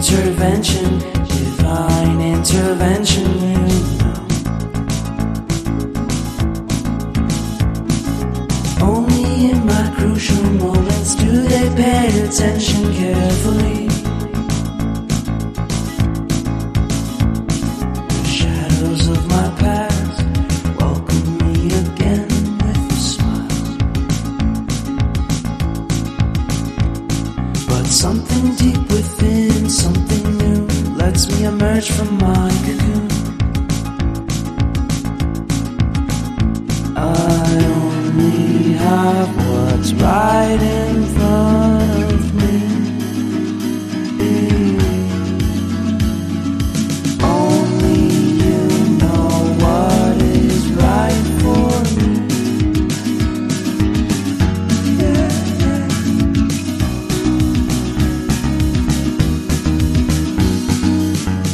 intervention, divine intervention, you know. Only in my crucial moments do they pay attention carefully. The shadows of my past welcome me again with a smile. But something deep within, something new, lets me emerge from my cocoon. I only have what's right in front of me. Only you know what is right for me.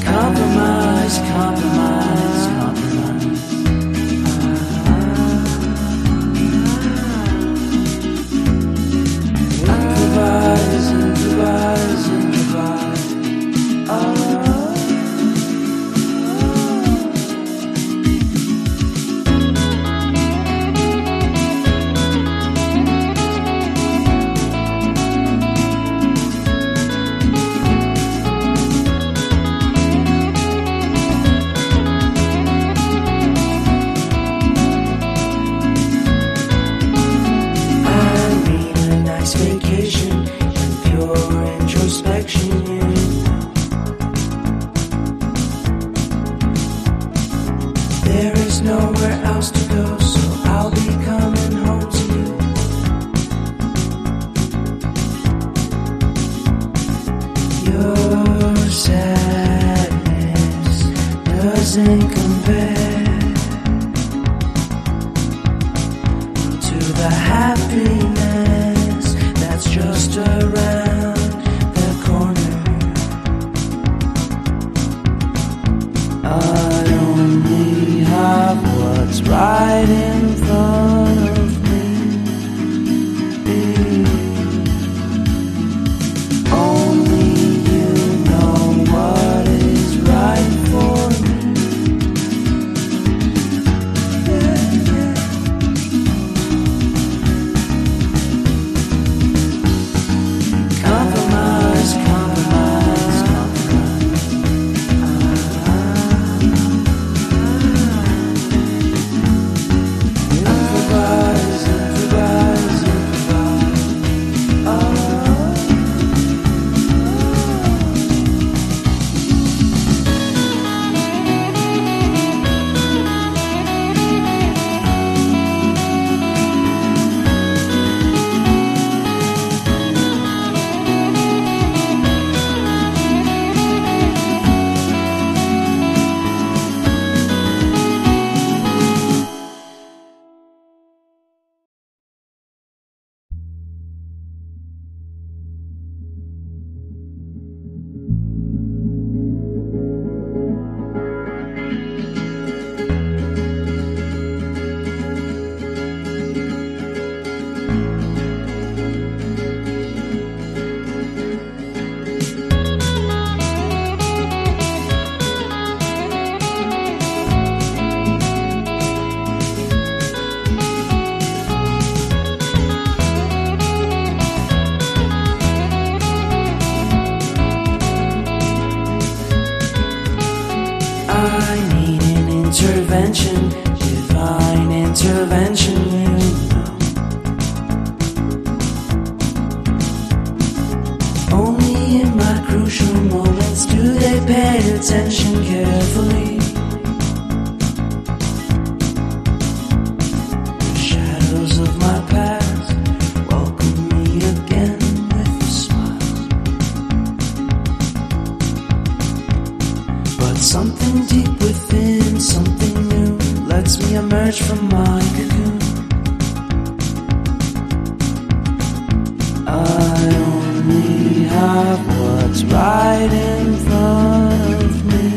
Compromise, compromise, compromise. Improvise, improvise, improvise. Vacation and pure introspection, you know. There is nowhere else to go, so I'll be coming home to you. Your sadness doesn't compare to the happiness that's just around the corner. I only have what's right in front of me. Only you know what is right for me. Compromise, compromise, compromise. Improvise, improvise, improvise. I need an intervention, divine intervention, you know. Only in my crucial moments do they pay attention carefully. The shadows of my past welcome me again with a smile. But something deep within, something new, lets me emerge from my cocoon. I only have what's right in front of me.